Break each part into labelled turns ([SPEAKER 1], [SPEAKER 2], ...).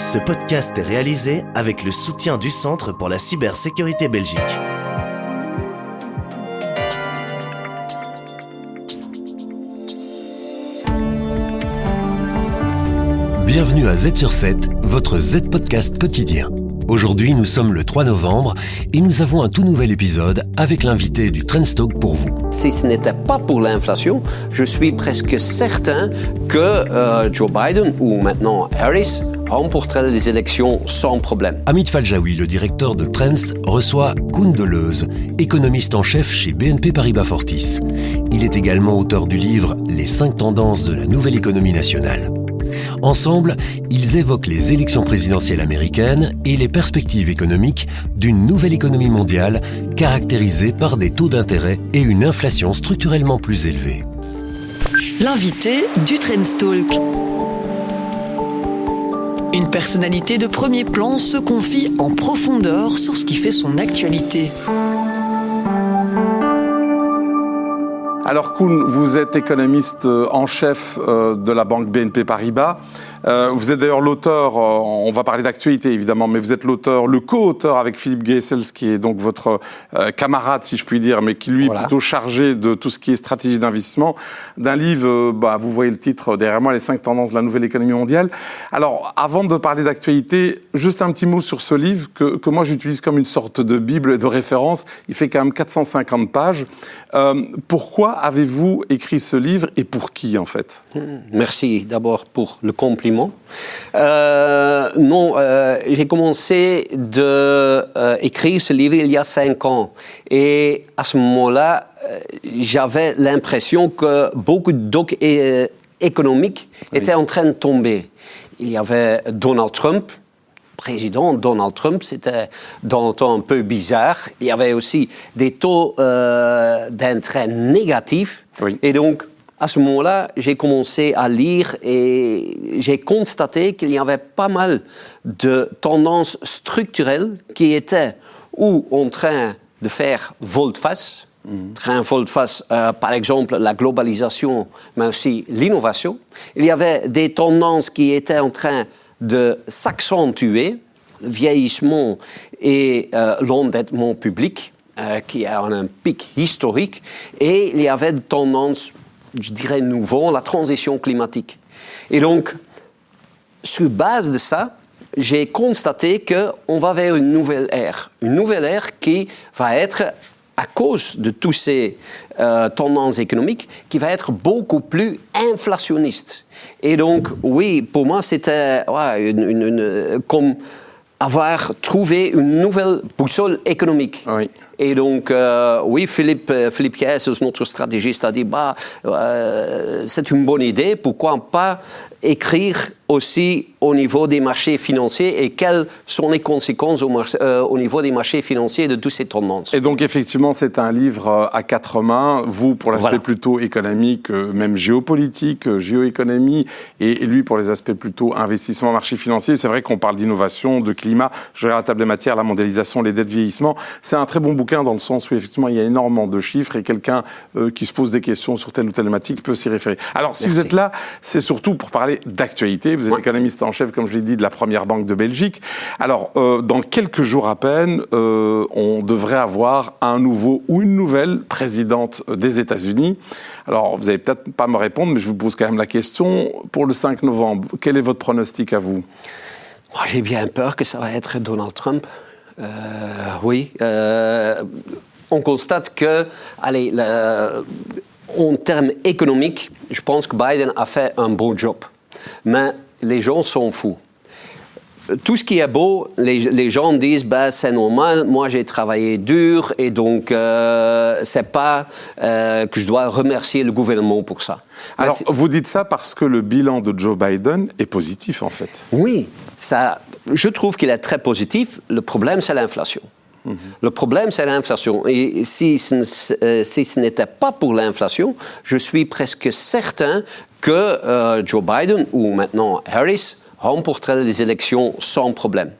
[SPEAKER 1] Ce podcast est réalisé avec le soutien du Centre pour la cybersécurité Belgique.
[SPEAKER 2] Bienvenue à Z sur 7, votre Z-Podcast quotidien. Aujourd'hui, nous sommes le 3 novembre et nous avons un tout nouvel épisode avec l'invité du Trendstalk pour vous.
[SPEAKER 3] Si ce n'était pas pour l'inflation, je suis presque certain que Joe Biden ou maintenant Harris remporterait les élections sans problème.
[SPEAKER 2] Hamid Faljaoui, le directeur de Trends, reçoit Koen Deleuze, économiste en chef chez BNP Paribas Fortis. Il est également auteur du livre « Les 5 tendances de la nouvelle économie nationale ». Ensemble, ils évoquent les élections présidentielles américaines et les perspectives économiques d'une nouvelle économie mondiale caractérisée par des taux d'intérêt et une inflation structurellement plus élevée.
[SPEAKER 4] L'invité du Trendstalk. Une personnalité de premier plan se confie en profondeur sur ce qui fait son actualité.
[SPEAKER 5] Alors Koen, vous êtes économiste en chef de la banque BNP Paribas. Vous êtes d'ailleurs l'auteur, on va parler d'actualité évidemment, mais vous êtes l'auteur, le co-auteur avec Philippe Geysels, qui est donc votre camarade si je puis dire, mais qui lui est plutôt chargé de tout ce qui est stratégie d'investissement, d'un livre, vous voyez le titre derrière moi, Les 5 tendances de la nouvelle économie mondiale. Alors avant de parler d'actualité, juste un petit mot sur ce livre que moi j'utilise comme une sorte de bible de référence. Il fait quand même 450 pages. Pourquoi avez-vous écrit ce livre et pour qui en fait ?
[SPEAKER 3] Merci d'abord pour le compliment. J'ai commencé d'écrire ce livre il y a 5 ans. Et à ce moment-là, j'avais l'impression que beaucoup de docs économiques étaient en train de tomber. Il y avait Donald Trump. Président Donald Trump, c'était dans le temps un peu bizarre. Il y avait aussi des taux d'intérêt négatifs. Oui. Et donc, à ce moment-là, j'ai commencé à lire et j'ai constaté qu'il y avait pas mal de tendances structurelles qui étaient ou en train de faire volte-face, par exemple la globalisation, mais aussi l'innovation. Il y avait des tendances qui étaient en train de s'accentuer, le vieillissement et l'endettement public, qui a un pic historique, et il y avait des tendances, je dirais, nouvelles, la transition climatique. Et donc, sur base de ça, j'ai constaté qu'on va vers une nouvelle ère qui va être, à cause de toutes ces tendances économiques, qui va être beaucoup plus inflationniste. Et donc, oui, pour moi, c'était comme avoir trouvé une nouvelle boussole économique. Oui. Et donc, Philippe Geysels, notre stratégiste, a dit c'est une bonne idée, pourquoi pas écrire aussi au niveau des marchés financiers et quelles sont les conséquences au niveau des marchés financiers de toutes ces tendances. Et
[SPEAKER 5] donc, effectivement, c'est un livre à 4 mains. Vous, pour l'aspect plutôt économique, même géopolitique, géoéconomie, et lui, pour les aspects plutôt investissement, marché financier. C'est vrai qu'on parle d'innovation, de climat. Je regarde la table des matières, la mondialisation, les dettes, vieillissement. C'est un très bon bouquin dans le sens où, effectivement, il y a énormément de chiffres et quelqu'un qui se pose des questions sur telle ou telle thématique peut s'y référer. Alors, si vous êtes là, c'est surtout pour parler d'actualité. Vous êtes économiste en chef, comme je l'ai dit, de la première banque de Belgique. Alors, dans quelques jours à peine, on devrait avoir un nouveau ou une nouvelle présidente des États-Unis. Alors, vous n'allez peut-être pas me répondre, mais je vous pose quand même la question. Pour le 5 novembre, quel est votre pronostic à vous ?
[SPEAKER 3] Moi, j'ai bien peur que ça va être Donald Trump. On constate que, en termes économiques, je pense que Biden a fait un bon job. Mais les gens s'en foutent. Tout ce qui est beau, les gens disent c'est normal, moi j'ai travaillé dur et donc c'est pas que je dois remercier le gouvernement pour ça.
[SPEAKER 5] Alors vous dites ça parce que le bilan de Joe Biden est positif en fait.
[SPEAKER 3] Oui, je trouve qu'il est très positif. Le problème c'est l'inflation. Le problème, c'est l'inflation. Et si ce n'était pas pour l'inflation, je suis presque certain que Joe Biden ou maintenant Harris remporterait les élections sans problème.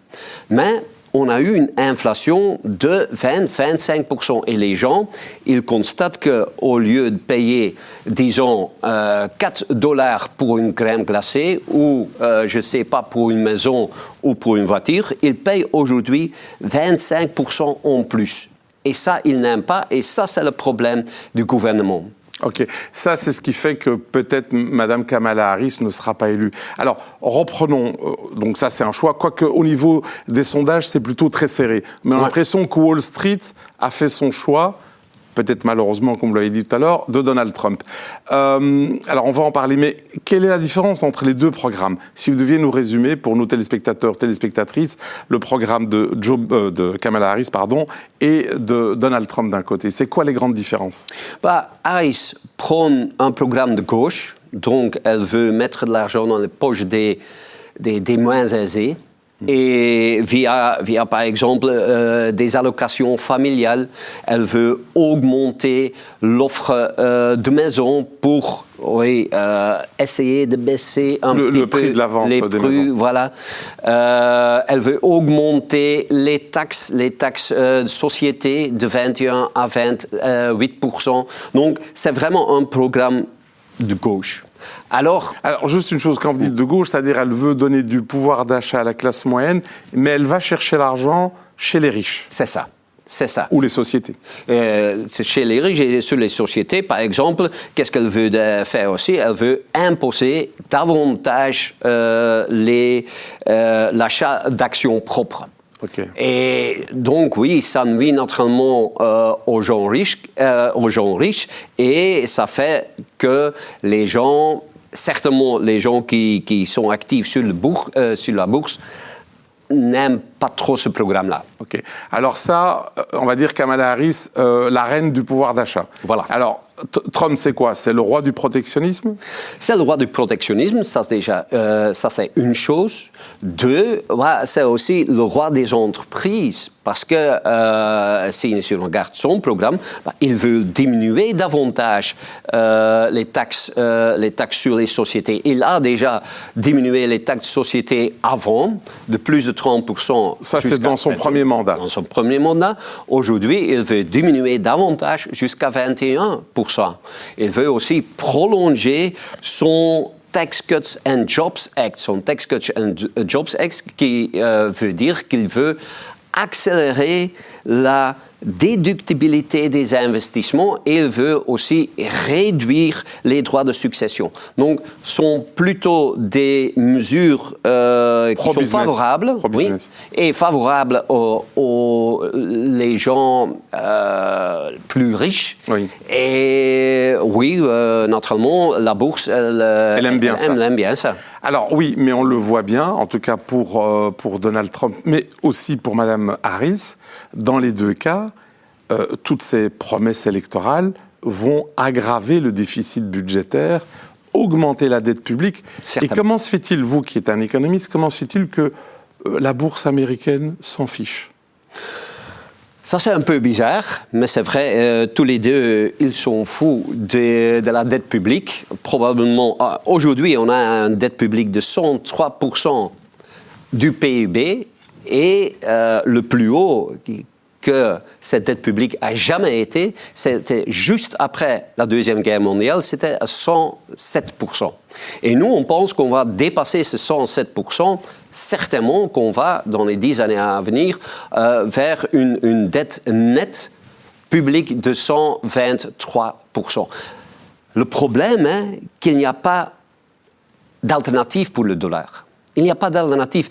[SPEAKER 3] Mais on a eu une inflation de 20-25%. Et les gens, ils constatent qu'au lieu de payer, disons, $4 pour une crème glacée ou, je ne sais pas, pour une maison ou pour une voiture, ils payent aujourd'hui 25% en plus. Et ça, ils n'aiment pas. Et ça, c'est le problème du gouvernement.
[SPEAKER 5] Ok, ça c'est ce qui fait que peut-être Mme Kamala Harris ne sera pas élue. Alors reprenons, donc ça c'est un choix, quoique au niveau des sondages c'est plutôt très serré. Mais on a l'impression que Wall Street a fait son choix, peut-être malheureusement comme vous l'avez dit tout à l'heure, de Donald Trump. Alors on va en parler, mais quelle est la différence entre les deux programmes? Si vous deviez nous résumer pour nos téléspectateurs, téléspectatrices, le programme de Kamala Harris et de Donald Trump d'un côté, c'est quoi les grandes différences?
[SPEAKER 3] Harris prône un programme de gauche, donc elle veut mettre de l'argent dans les poches des moins aisés. Et via par exemple, des allocations familiales, elle veut augmenter l'offre de maisons pour essayer de baisser un petit peu
[SPEAKER 5] le prix de la vente
[SPEAKER 3] des
[SPEAKER 5] maisons.
[SPEAKER 3] Voilà. Elle veut augmenter les taxes de société de 21 à 28%. Donc, c'est vraiment un programme de gauche. Alors,
[SPEAKER 5] juste une chose, quand vous dites de gauche, c'est-à-dire elle veut donner du pouvoir d'achat à la classe moyenne, mais elle va chercher l'argent chez les riches.
[SPEAKER 3] C'est ça. Ou
[SPEAKER 5] les sociétés.
[SPEAKER 3] C'est chez les riches et sur les sociétés, par exemple, qu'est-ce qu'elle veut faire aussi? Elle veut imposer davantage l'achat d'actions propres.
[SPEAKER 5] Okay.
[SPEAKER 3] Et donc, oui, ça nuit naturellement aux gens riches et ça fait que les gens, certainement les gens qui sont actifs sur la bourse, n'aiment pas trop ce programme-là.
[SPEAKER 5] Ok. Alors ça, on va dire Kamala Harris, la reine du pouvoir d'achat.
[SPEAKER 3] Voilà.
[SPEAKER 5] Alors, Trump, c'est quoi? C'est le roi du protectionnisme? C'est
[SPEAKER 3] le roi du protectionnisme, ça c'est une chose. Deux, c'est aussi le roi des entreprises, parce que si on regarde son programme, il veut diminuer davantage les taxes sur les sociétés. Il a déjà diminué les taxes de société avant, de plus de 30%.
[SPEAKER 5] Ça, c'est dans son premier mandat.
[SPEAKER 3] Dans son premier mandat. Aujourd'hui, il veut diminuer davantage jusqu'à 21%. Il veut aussi prolonger son Tax Cuts and Jobs Act, qui veut dire qu'il veut accélérer la déductibilité des investissements et il veut aussi réduire les droits de succession. Donc, ce sont plutôt des mesures qui sont favorables et favorables aux les gens plus riches.
[SPEAKER 5] Oui.
[SPEAKER 3] Et oui, naturellement, la bourse, elle aime bien ça.
[SPEAKER 5] Alors oui, mais on le voit bien, en tout cas pour Donald Trump, mais aussi pour Mme Harris. Dans les deux cas, toutes ces promesses électorales vont aggraver le déficit budgétaire, augmenter la dette publique.
[SPEAKER 3] Certainement.
[SPEAKER 5] Et comment se fait-il, vous qui êtes un économiste, comment se fait-il que la bourse américaine s'en fiche ?
[SPEAKER 3] Ça, c'est un peu bizarre, mais c'est vrai, tous les deux, ils sont fous de la dette publique. Probablement, aujourd'hui, on a une dette publique de 103% du PIB et le plus haut que cette dette publique a jamais été, c'était juste après la Deuxième Guerre mondiale, c'était à 107%. Et nous, on pense qu'on va dépasser ce 107%, certainement qu'on va, dans les 10 années à venir, vers une dette nette publique de 123%. Le problème est qu'il n'y a pas d'alternative pour le dollar. Il n'y a pas d'alternative.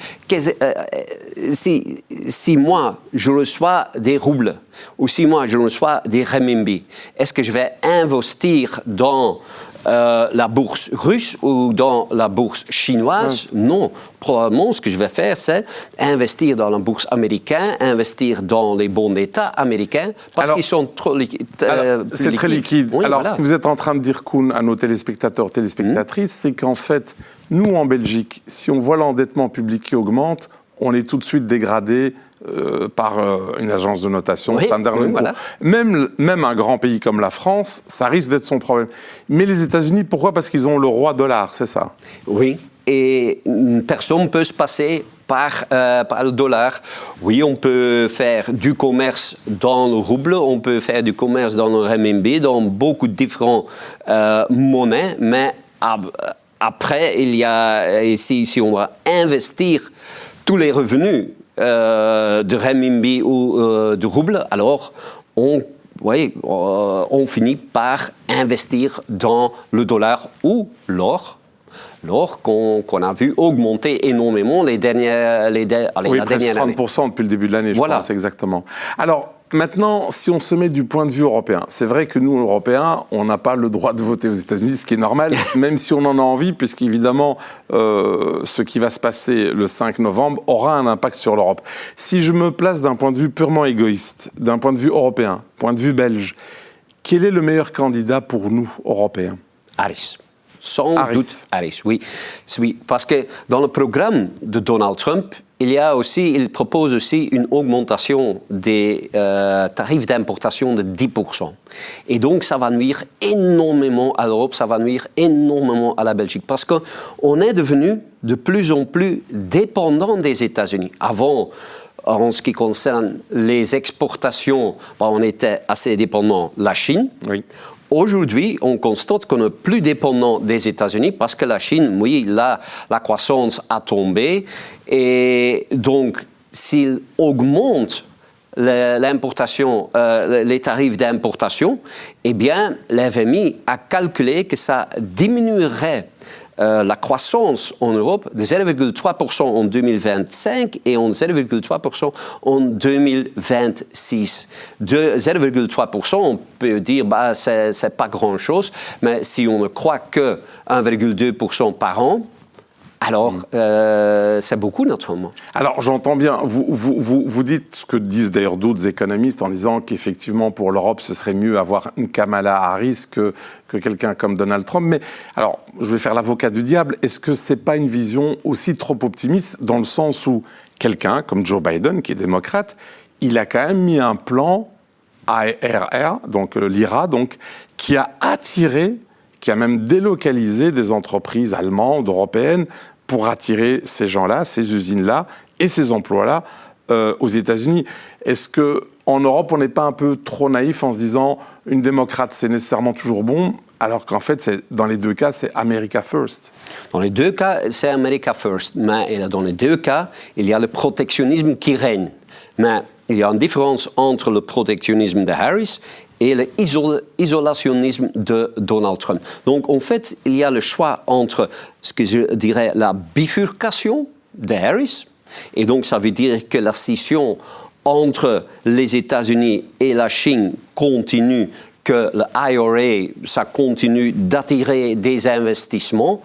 [SPEAKER 3] Si moi, je reçois des roubles, ou si moi, je reçois des renminbi, est-ce que je vais investir dans la bourse russe ou dans la bourse chinoise? Non. Probablement, ce que je vais faire, c'est investir dans la bourse américaine, investir dans les bons d'État américains, parce qu'ils sont trop liquides.
[SPEAKER 5] C'est très liquide. Oui, alors, ce que vous êtes en train de dire, Koen, à nos téléspectateurs, téléspectatrices, c'est qu'en fait, nous, en Belgique, si on voit l'endettement public qui augmente, on est tout de suite dégradé par une agence de notation, Standard & Poor's. Voilà. Même un grand pays comme la France, ça risque d'être son problème. Mais les États-Unis, pourquoi ? Parce qu'ils ont le roi dollar, c'est ça ?
[SPEAKER 3] Oui, et personne ne peut se passer par le dollar. Oui, on peut faire du commerce dans le rouble, on peut faire du commerce dans le renminbi, dans beaucoup de différentes monnaies, mais après, il y a, si on va investir tous les revenus de renminbi ou de rouble, alors on finit par investir dans le dollar ou l'or. L'or qu'on a vu augmenter énormément la dernière année.
[SPEAKER 5] Presque 30% depuis le début de l'année, je pense, exactement. Alors, maintenant, si on se met du point de vue européen, c'est vrai que nous, Européens, on n'a pas le droit de voter aux États-Unis, ce qui est normal, même si on en a envie, puisqu'évidemment, ce qui va se passer le 5 novembre aura un impact sur l'Europe. Si je me place d'un point de vue purement égoïste, d'un point de vue européen, point de vue belge, quel est le meilleur candidat pour nous, Européens ?
[SPEAKER 3] Harris. Sans doute Harris, oui. Parce que dans le programme de Donald Trump, il propose aussi une augmentation des tarifs d'importation de 10%. Et donc, ça va nuire énormément à l'Europe, ça va nuire énormément à la Belgique. Parce qu'on est devenu de plus en plus dépendant des États-Unis. Avant, en ce qui concerne les exportations, on était assez dépendant de la Chine. Oui. Aujourd'hui, on constate qu'on n'est plus dépendant des États-Unis parce que la Chine, oui, la croissance a tombé. Et donc, s'il augmente l'importation, les tarifs d'importation, eh bien, l'FMI a calculé que ça diminuerait la croissance en Europe de 0,3% en 2025 et en 0,3% en 2026. De 0,3%, on peut dire c'est pas grand-chose, mais si on ne croit que 1,2% par an, alors, c'est beaucoup, naturellement.
[SPEAKER 5] Alors, j'entends bien. Vous dites ce que disent d'ailleurs d'autres économistes en disant qu'effectivement, pour l'Europe, ce serait mieux avoir une Kamala Harris que quelqu'un comme Donald Trump. Mais, alors, je vais faire l'avocat du diable. Est-ce que c'est pas une vision aussi trop optimiste dans le sens où quelqu'un comme Joe Biden, qui est démocrate, il a quand même mis un plan IRA, donc l'IRA, donc, qui a attiré, qui a même délocalisé des entreprises allemandes, européennes, pour attirer ces gens-là, ces usines-là et ces emplois-là aux États-Unis. Est-ce qu'en Europe, on n'est pas un peu trop naïf en se disant une démocrate, c'est nécessairement toujours bon, alors qu'en fait, dans les deux cas, c'est America First?
[SPEAKER 3] Dans les deux cas, c'est America First. Mais dans les deux cas, il y a le protectionnisme qui règne. Mais il y a une différence entre le protectionnisme de Harris et l'isolationnisme de Donald Trump. Donc, en fait, il y a le choix entre ce que je dirais la bifurcation de Harris, et donc ça veut dire que la scission entre les États-Unis et la Chine continue, que le IRA, ça continue d'attirer des investissements,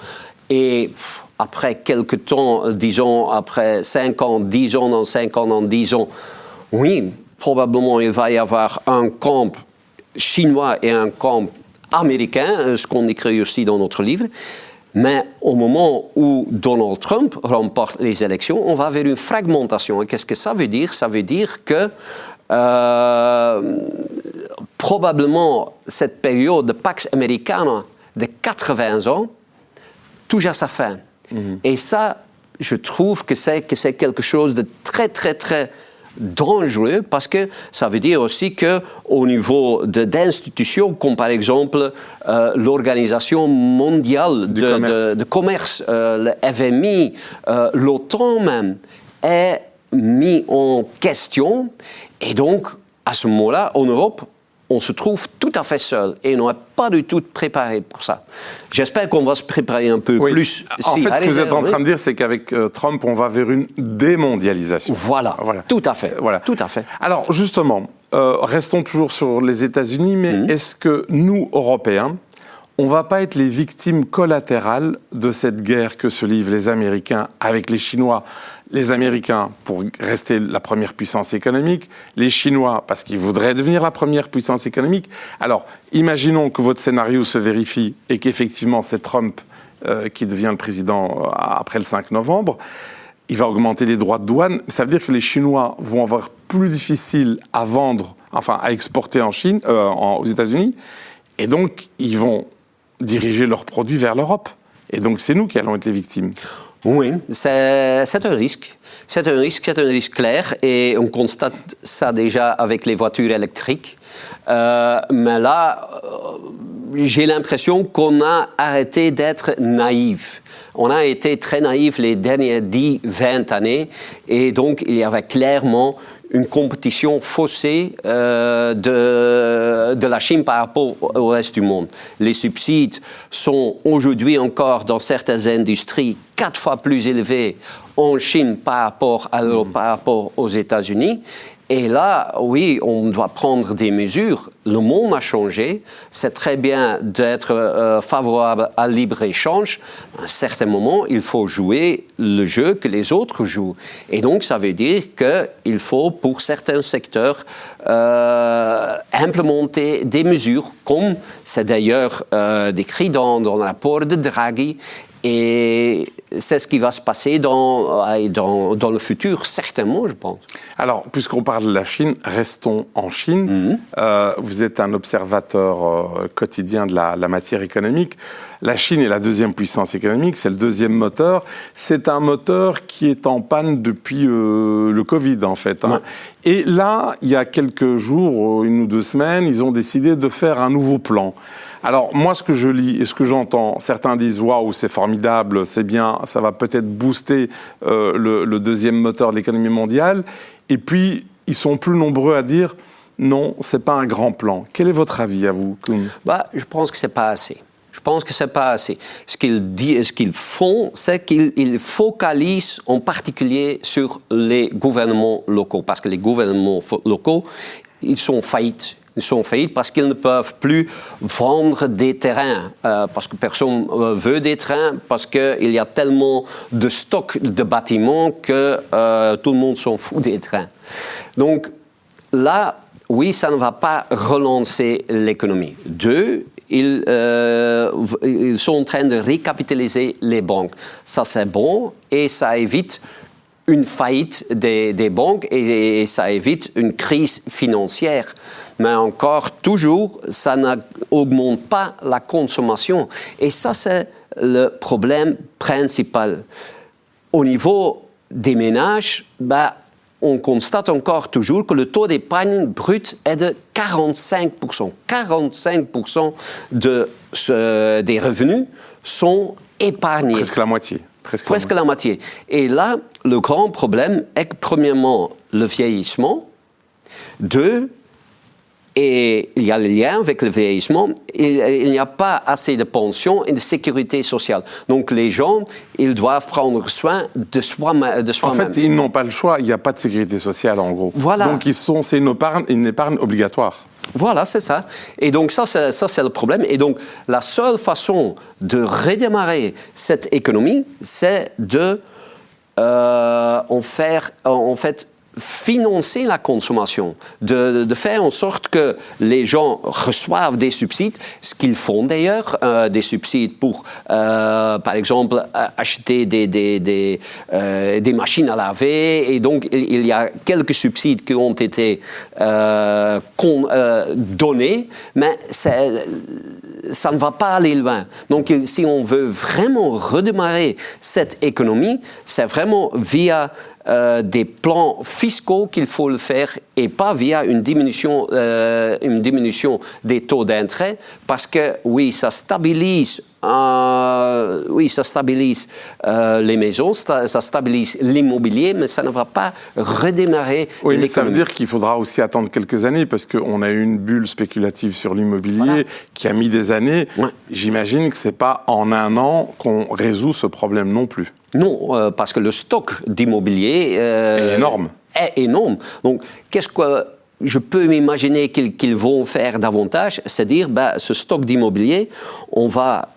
[SPEAKER 3] et après quelques temps, disons, après 5 ans, 10 ans, dans 5 ans, dans 10 ans, oui, probablement il va y avoir un camp chinois et un camp américain, ce qu'on écrit aussi dans notre livre. Mais au moment où Donald Trump remporte les élections, on va vers une fragmentation. Et qu'est-ce que ça veut dire? Ça veut dire que probablement cette période de Pax Americana de 80 ans touche à sa fin. Mm-hmm. Et ça, je trouve que c'est quelque chose de très, très, très dangereux, parce que ça veut dire aussi qu'au niveau d'institutions comme par exemple l'Organisation mondiale de commerce, le FMI, l'OTAN même, est mis en question. Et donc, à ce moment-là, en Europe, on se trouve tout à fait seul et on n'est pas du tout préparé pour ça. J'espère qu'on va se préparer un peu plus.
[SPEAKER 5] En fait, ce que vous êtes en train de dire, c'est qu'avec Trump, on va vers une démondialisation.
[SPEAKER 3] Voilà. Tout à fait. Voilà. Tout à fait.
[SPEAKER 5] Alors, justement, restons toujours sur les États-Unis, mais est-ce que nous, Européens, on ne va pas être les victimes collatérales de cette guerre que se livrent les Américains avec les Chinois? Les Américains pour rester la première puissance économique, les Chinois parce qu'ils voudraient devenir la première puissance économique. Alors, imaginons que votre scénario se vérifie et qu'effectivement c'est Trump qui devient le président après le 5 novembre. Il va augmenter les droits de douane. Ça veut dire que les Chinois vont avoir plus difficile à vendre, enfin à exporter en Chine, aux États-Unis, et donc ils vont diriger leurs produits vers l'Europe. Et donc c'est nous qui allons être les victimes.
[SPEAKER 3] Oui, c'est un risque. C'est un risque clair et on constate ça déjà avec les voitures électriques. Mais là, j'ai l'impression qu'on a arrêté d'être naïf. On a été très naïf les dernières 10-20 années et donc il y avait clairement une compétition faussée de la Chine par rapport au reste du monde. Les subsides sont aujourd'hui encore dans certaines industries 4 fois plus élevés en Chine par rapport à l'Europe, par rapport aux États-Unis. Et là, oui, on doit prendre des mesures. Le monde a changé. C'est très bien d'être favorable à libre-échange. À un certain moment, il faut jouer le jeu que les autres jouent. Et donc, ça veut dire qu'il faut, pour certains secteurs, implémenter des mesures, comme c'est d'ailleurs décrit dans le rapport de Draghi. Et c'est ce qui va se passer dans le futur, certainement, je pense.
[SPEAKER 5] Alors, puisqu'on parle de la Chine, restons en Chine. Vous êtes un observateur quotidien de la matière économique. La Chine est la deuxième puissance économique, c'est le deuxième moteur. C'est un moteur qui est en panne depuis le Covid, en fait. Hein. Ouais. Et là, il y a quelques jours, 1 ou 2 semaines, ils ont décidé de faire un nouveau plan. Alors, moi, ce que je lis et ce que j'entends, certains disent « Waouh, c'est formidable, c'est bien, ça va peut-être booster le deuxième moteur de l'économie mondiale. » Et puis, ils sont plus nombreux à dire « Non, c'est pas un grand plan ». Quel est votre avis, à vous, Kuhn ?
[SPEAKER 3] Je pense que c'est pas assez. Je pense que c'est pas assez. Ce qu'ils font, c'est qu'ils focalisent en particulier sur les gouvernements locaux. Parce que les gouvernements locaux, ils sont faillites. Ils sont faillites parce qu'ils ne peuvent plus vendre des terrains, parce que personne veut des terrains, parce qu'il y a tellement de stock de bâtiments que tout le monde s'en fout des terrains. Donc là, oui, ça ne va pas relancer l'économie. 2, ils sont en train de recapitaliser les banques. Ça, c'est bon et ça évite une faillite des banques et ça évite une crise financière. Mais encore, toujours, ça n'augmente pas la consommation. Et ça, c'est le problème principal. Au niveau des ménages, on constate encore toujours que le taux d'épargne brut est de 45%. 45% des revenus sont épargnés.
[SPEAKER 5] Presque la moitié.
[SPEAKER 3] Presque la moitié. Et là, le grand problème est que, premièrement, le vieillissement. 2, et il y a le lien avec le vieillissement, il n'y a pas assez de pensions et de sécurité sociale. Donc les gens, ils doivent prendre soin de soi-même.
[SPEAKER 5] En fait, ils n'ont pas le choix, il n'y a pas de sécurité sociale en gros.
[SPEAKER 3] Voilà.
[SPEAKER 5] Donc c'est une épargne obligatoire.
[SPEAKER 3] Voilà, c'est ça. Et donc ça, c'est le problème. Et donc la seule façon de redémarrer cette économie, c'est de financer la consommation, de faire en sorte que les gens reçoivent des subsides, ce qu'ils font d'ailleurs, des subsides pour, par exemple, acheter des machines à laver. Et donc, il y a quelques subsides qui ont été donnés, mais ça ne va pas aller loin. Donc, si on veut vraiment redémarrer cette économie, c'est vraiment via des plans fiscaux qu'il faut le faire et pas via une diminution des taux d'intérêt parce que oui, ça stabilise les maisons, ça stabilise l'immobilier, mais ça ne va pas redémarrer l'économie.
[SPEAKER 5] Mais ça veut dire qu'il faudra aussi attendre quelques années parce qu'on a eu une bulle spéculative sur l'immobilier qui a mis des années. Ouais. J'imagine que ce n'est pas en 1 an qu'on résout ce problème non plus.
[SPEAKER 3] Non, parce que le stock d'immobilier
[SPEAKER 5] est énorme.
[SPEAKER 3] Donc, qu'est-ce que je peux m'imaginer qu'ils vont faire davantage? C'est-à-dire, ce stock d'immobilier, on va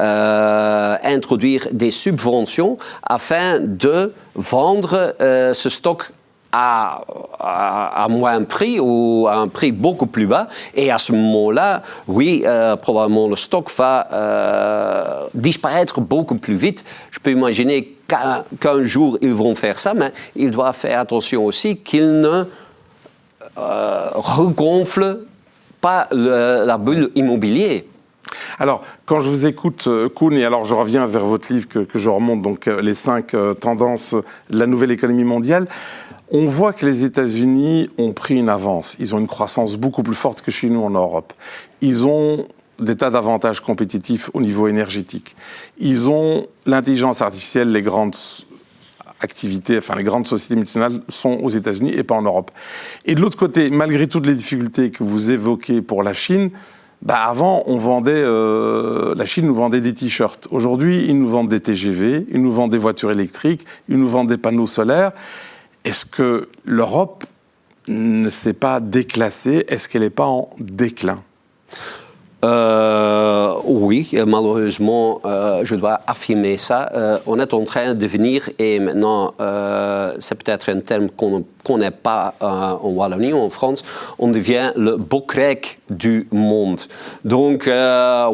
[SPEAKER 3] introduire des subventions afin de vendre ce stock à moins prix ou à un prix beaucoup plus bas. Et à ce moment-là, oui, probablement le stock va disparaître beaucoup plus vite. Je peux imaginer qu'un jour, ils vont faire ça, mais ils doivent faire attention aussi qu'ils ne regonflent pas la bulle immobilière.
[SPEAKER 5] Alors, quand je vous écoute, Koen, et alors je reviens vers votre livre que je remonte, donc les 5 tendances de la nouvelle économie mondiale, on voit que les États-Unis ont pris une avance. Ils ont une croissance beaucoup plus forte que chez nous en Europe. Ils ont des tas d'avantages compétitifs au niveau énergétique. Ils ont l'intelligence artificielle, les grandes activités, enfin les grandes sociétés multinationales sont aux États-Unis et pas en Europe. Et de l'autre côté, malgré toutes les difficultés que vous évoquez pour la Chine, avant, on vendait, la Chine nous vendait des t-shirts. Aujourd'hui, ils nous vendent des TGV, ils nous vendent des voitures électriques, ils nous vendent des panneaux solaires. Est-ce que l'Europe ne s'est pas déclassée? Est-ce qu'elle n'est pas en déclin?
[SPEAKER 3] Oui, malheureusement, je dois affirmer ça. On est en train de venir, et maintenant, c'est peut-être un terme qu'on ne connaît pas en Wallonie ou en France, on devient le Bokrijk du monde. Donc,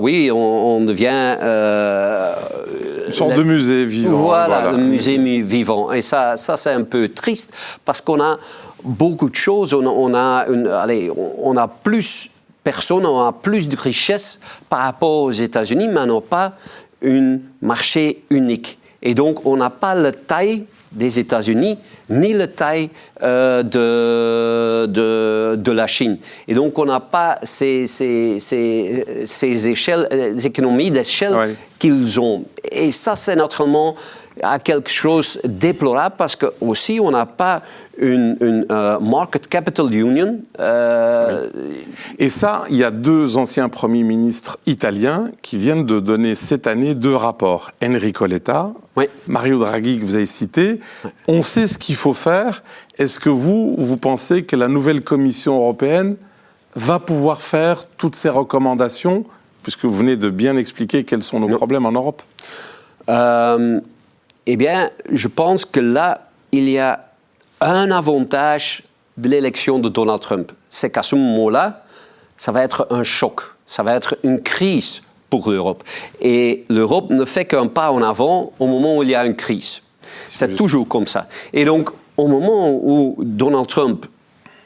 [SPEAKER 3] oui, on devient...
[SPEAKER 5] une sorte de musée vivant.
[SPEAKER 3] Voilà, le musée vivant. Et ça c'est un peu triste, parce qu'on a beaucoup de choses. On a plus... Personne n'a plus de richesse par rapport aux États-Unis, mais on n'a pas un marché unique. Et donc, on n'a pas la taille des États-Unis, ni la taille de la Chine. Et donc, on n'a pas ces échelles, les économies d'échelle qu'ils ont. Et ça, c'est naturellement quelque chose de déplorable, parce que aussi on n'a pas une Market Capital Union.
[SPEAKER 5] Et ça, il y a 2 anciens premiers ministres italiens qui viennent de donner cette année 2 rapports. Enrico Letta, Mario Draghi que vous avez cité. On sait ce qu'il faut faire. Est-ce que vous pensez que la nouvelle Commission européenne va pouvoir faire toutes ces recommandations, puisque vous venez de bien expliquer quels sont nos problèmes en Europe?
[SPEAKER 3] Eh bien, je pense que là, il y a un avantage de l'élection de Donald Trump. C'est qu'à ce moment-là, ça va être un choc, ça va être une crise pour l'Europe. Et l'Europe ne fait qu'un pas en avant au moment où il y a une crise. C'est toujours comme ça. Et donc, au moment où Donald Trump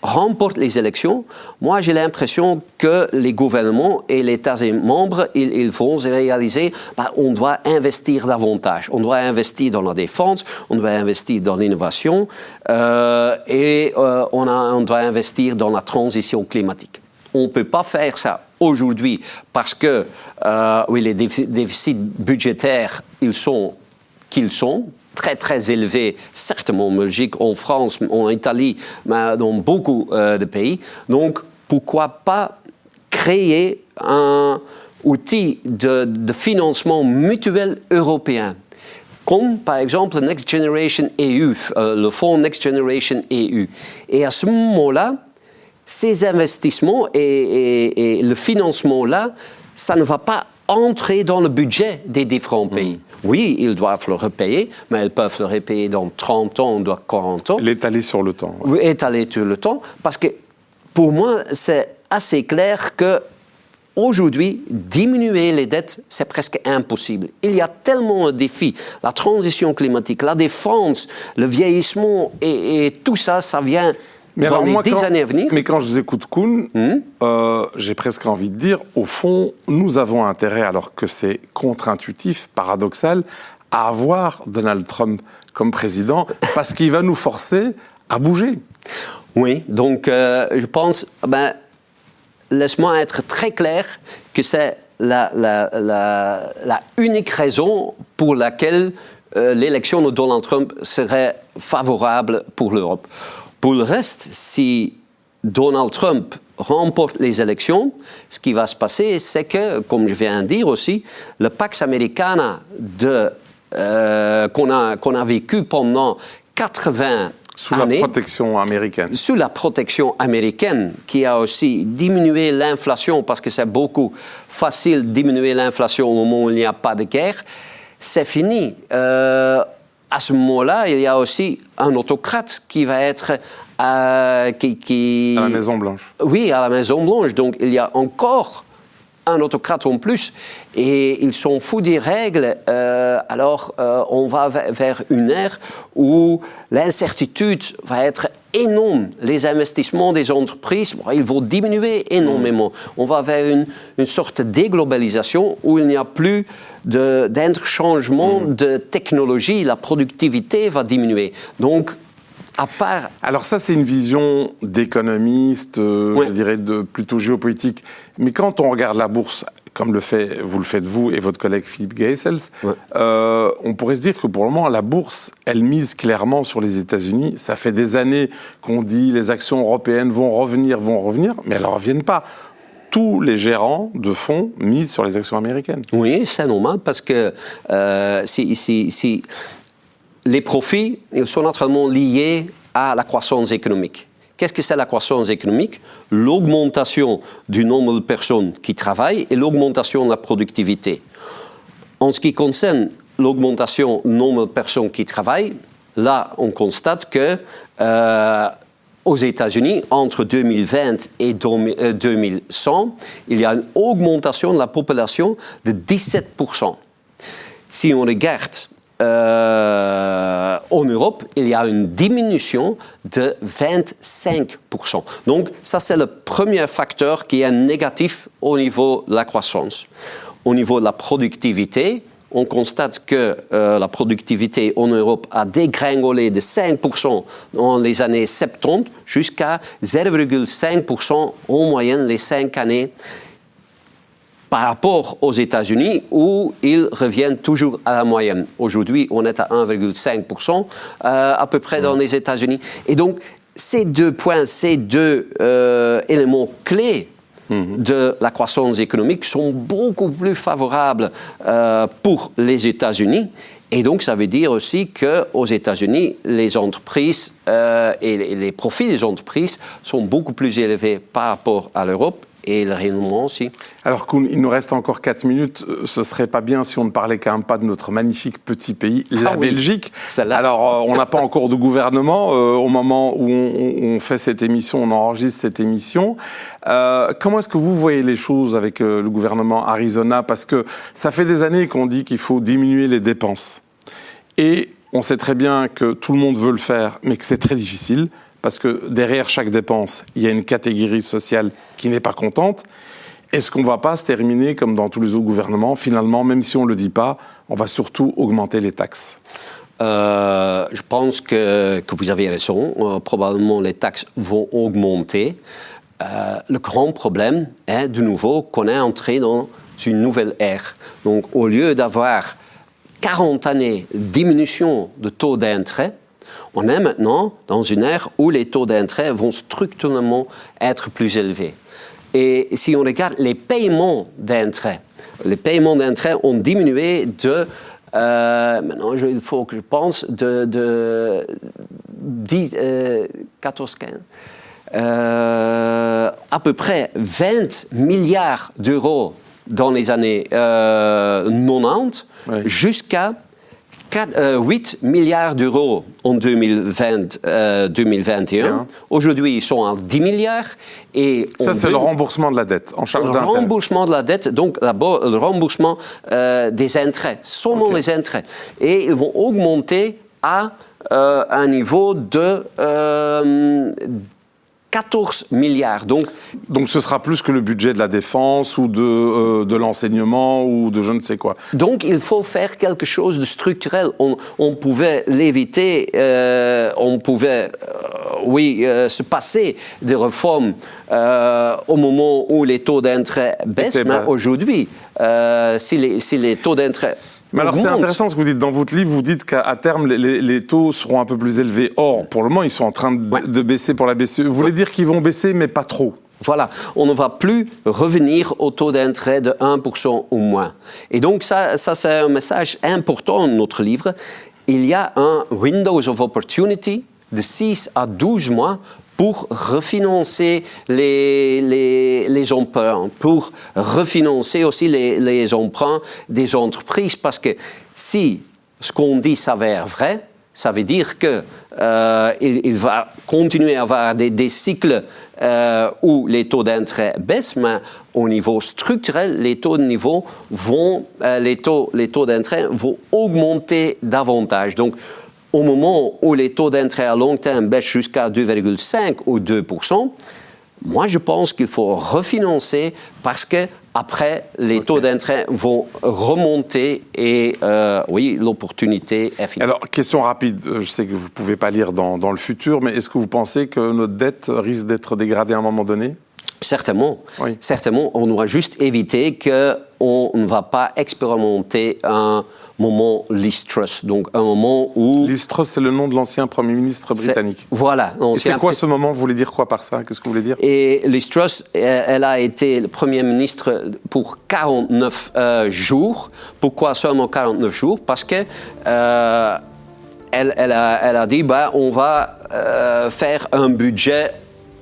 [SPEAKER 3] remporte les élections, moi j'ai l'impression que les gouvernements et les États membres, ils vont réaliser on doit investir davantage. On doit investir dans la défense, on doit investir dans l'innovation et on doit investir dans la transition climatique. On ne peut pas faire ça aujourd'hui parce que les déficits budgétaires, ils sont qu'ils sont, très très élevés, certainement en Belgique, en France, en Italie, mais dans beaucoup de pays. Donc, pourquoi pas créer un outil de financement mutuel européen, comme par exemple le Next Generation EU, le fonds Next Generation EU. Et à ce moment-là, ces investissements et le financement-là, ça ne va pas entrer dans le budget des différents pays. Oui, ils doivent le repayer, mais ils peuvent le repayer dans 30 ans, dans 40 ans.
[SPEAKER 5] L'étaler sur le temps.
[SPEAKER 3] Oui, étaler sur le temps, parce que pour moi, c'est assez clair que aujourd'hui, diminuer les dettes, c'est presque impossible. Il y a tellement de défis. La transition climatique, la défense, le vieillissement et tout ça, ça vient...
[SPEAKER 5] Mais alors moi,
[SPEAKER 3] années à venir.
[SPEAKER 5] Mais quand je vous écoute, Koen, j'ai presque envie de dire, au fond, nous avons intérêt, alors que c'est contre-intuitif, paradoxal, à avoir Donald Trump comme président, parce qu'il va nous forcer à bouger.
[SPEAKER 3] Oui, donc je pense, laisse-moi être très clair que c'est la unique raison pour laquelle l'élection de Donald Trump serait favorable pour l'Europe. Pour le reste, si Donald Trump remporte les élections, ce qui va se passer, c'est que, comme je viens de dire aussi, le Pax Americana qu'on a vécu pendant 80
[SPEAKER 5] sous la protection américaine.
[SPEAKER 3] Sous la protection américaine, qui a aussi diminué l'inflation, parce que c'est beaucoup facile de diminuer l'inflation au moment où il n'y a pas de guerre, c'est fini. À ce moment-là, il y a aussi un autocrate qui va être... à la
[SPEAKER 5] Maison-Blanche.
[SPEAKER 3] Oui, à la Maison-Blanche. Donc, il y a encore un autocrate en plus et ils sont fous des règles, alors on va vers une ère où l'incertitude va être énorme. Les investissements des entreprises, ils vont diminuer énormément. On va vers une sorte de déglobalisation où il n'y a plus d'interchangement de technologie, la productivité va diminuer. Donc, à part...
[SPEAKER 5] Alors ça, c'est une vision d'économiste, je dirais plutôt géopolitique. Mais quand on regarde la bourse, comme vous le faites vous et votre collègue Philippe Geisels, on pourrait se dire que pour le moment, la bourse, elle mise clairement sur les États-Unis. Ça fait des années qu'on dit les actions européennes vont revenir, mais elles ne reviennent pas. Tous les gérants de fonds misent sur les actions américaines.
[SPEAKER 3] Oui, c'est normal parce que si les profits ils sont naturellement liés à la croissance économique. Qu'est-ce que c'est la croissance économique? L'augmentation du nombre de personnes qui travaillent et l'augmentation de la productivité. En ce qui concerne l'augmentation du nombre de personnes qui travaillent, là, on constate que aux États-Unis, entre 2020 et 2100, il y a une augmentation de la population de 17%. Si on regarde en Europe, il y a une diminution de 25%. Donc, ça, c'est le premier facteur qui est négatif au niveau de la croissance. Au niveau de la productivité, on constate que la productivité en Europe a dégringolé de 5% dans les années 70 jusqu'à 0,5% en moyenne les 5 années par rapport aux États-Unis où ils reviennent toujours à la moyenne. Aujourd'hui, on est à 1,5% à peu près dans les États-Unis. Et donc, ces deux points, ces deux éléments clés de la croissance économique sont beaucoup plus favorables pour les États-Unis. Et donc, ça veut dire aussi qu'aux États-Unis, les entreprises et les profits des entreprises sont beaucoup plus élevés par rapport à l'Europe. Et le rayonnement aussi.
[SPEAKER 5] Alors, Koen, il nous reste encore 4 minutes. Ce ne serait pas bien si on ne parlait quand même pas de notre magnifique petit pays, la Belgique. Alors, on n'a pas encore de gouvernement. Au moment où on fait cette émission, on enregistre cette émission. Comment est-ce que vous voyez les choses avec le gouvernement Arizona? Parce que ça fait des années qu'on dit qu'il faut diminuer les dépenses. Et on sait très bien que tout le monde veut le faire, mais que c'est très difficile. Parce que derrière chaque dépense, il y a une catégorie sociale qui n'est pas contente. Est-ce qu'on ne va pas se terminer comme dans tous les autres gouvernements? Finalement, même si on ne le dit pas, on va surtout augmenter les taxes.
[SPEAKER 3] Je pense que vous avez raison. Probablement, les taxes vont augmenter. Le grand problème est, de nouveau, qu'on est entré dans une nouvelle ère. Donc, au lieu d'avoir 40 années de diminution de taux d'intérêt, on est maintenant dans une ère où les taux d'intérêt vont structurellement être plus élevés. Et si on regarde les paiements d'intérêt ont diminué de, maintenant il faut que je pense, de 14, 15, à peu près 20 milliards d'euros dans les années 90 jusqu'à 8 milliards d'euros en 2021. Aujourd'hui, ils sont à 10 milliards. Et
[SPEAKER 5] ça, c'est le remboursement de la dette, en charge d'intérêt.
[SPEAKER 3] Le remboursement de la dette, donc d'abord le remboursement des intérêts, seulement les intérêts. Et ils vont augmenter à un niveau de 14 milliards. Donc
[SPEAKER 5] ce sera plus que le budget de la défense ou de l'enseignement ou de je ne sais quoi.
[SPEAKER 3] Donc il faut faire quelque chose de structurel. On pouvait l'éviter, on pouvait se passer des réformes au moment où les taux d'intérêt baissent, mais aujourd'hui, si les taux d'intérêt...
[SPEAKER 5] Mais alors c'est intéressant ce que vous dites. Dans votre livre, vous dites qu'à terme, les taux seront un peu plus élevés. Or, pour le moment, ils sont en train de baisser pour la BCE. Vous voulez dire qu'ils vont baisser, mais pas trop?
[SPEAKER 3] Voilà, on ne va plus revenir au taux d'intérêt de 1% ou moins. Et donc ça c'est un message important dans notre livre. Il y a un window of opportunity de 6 à 12 mois pour refinancer les emprunts, pour refinancer aussi les emprunts des entreprises. Parce que si ce qu'on dit s'avère vrai, Ça veut dire qu'il va continuer à avoir des cycles où les taux d'intérêt baissent, mais au niveau structurel, les taux d'intérêt vont augmenter davantage. Donc, au moment où les taux d'intérêt à long terme baissent jusqu'à 2,5 ou 2%, moi, je pense qu'il faut refinancer parce que après, les taux d'intérêt vont remonter et oui, l'opportunité est finie.
[SPEAKER 5] Alors, question rapide. Je sais que vous ne pouvez pas lire dans le futur, mais est-ce que vous pensez que notre dette risque d'être dégradée à un moment donné ?
[SPEAKER 3] Certainement.
[SPEAKER 5] Oui.
[SPEAKER 3] Certainement. On doit juste éviter qu'on ne va pas expérimenter un moment Liz Truss. Donc, un moment où...
[SPEAKER 5] Liz Truss, c'est le nom de l'ancien Premier ministre britannique.
[SPEAKER 3] Voilà.
[SPEAKER 5] Et c'est quoi ce moment ? Vous voulez dire quoi par ça ? Qu'est-ce que vous voulez dire ?
[SPEAKER 3] Et Liz Truss, elle a été le Premier ministre pour 49 jours. Pourquoi seulement 49 jours ? Parce que elle a dit, on va faire un budget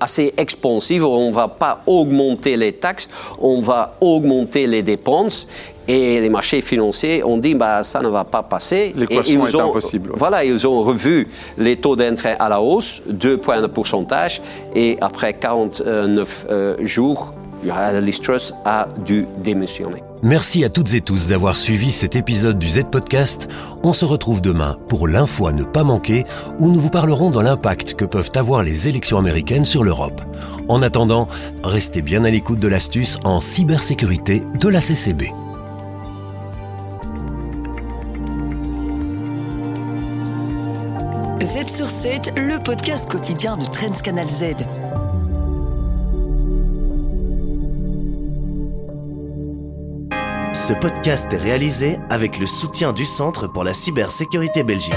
[SPEAKER 3] assez expansif, on ne va pas augmenter les taxes, on va augmenter les dépenses. Et les marchés financiers ont dit ça ne va pas passer.
[SPEAKER 5] L'équation est impossible.
[SPEAKER 3] Voilà, ils ont revu les taux d'intérêt à la hausse, 2 points de pourcentage, et après 49 jours, Liz Truss a dû démissionner.
[SPEAKER 2] Merci à toutes et tous d'avoir suivi cet épisode du Z-Podcast. On se retrouve demain pour l'info à ne pas manquer, où nous vous parlerons de l'impact que peuvent avoir les élections américaines sur l'Europe. En attendant, restez bien à l'écoute de l'astuce en cybersécurité de la CCB.
[SPEAKER 4] Z sur 7, le podcast quotidien de Trends Canal Z.
[SPEAKER 1] Ce podcast est réalisé avec le soutien du Centre pour la cybersécurité Belgique.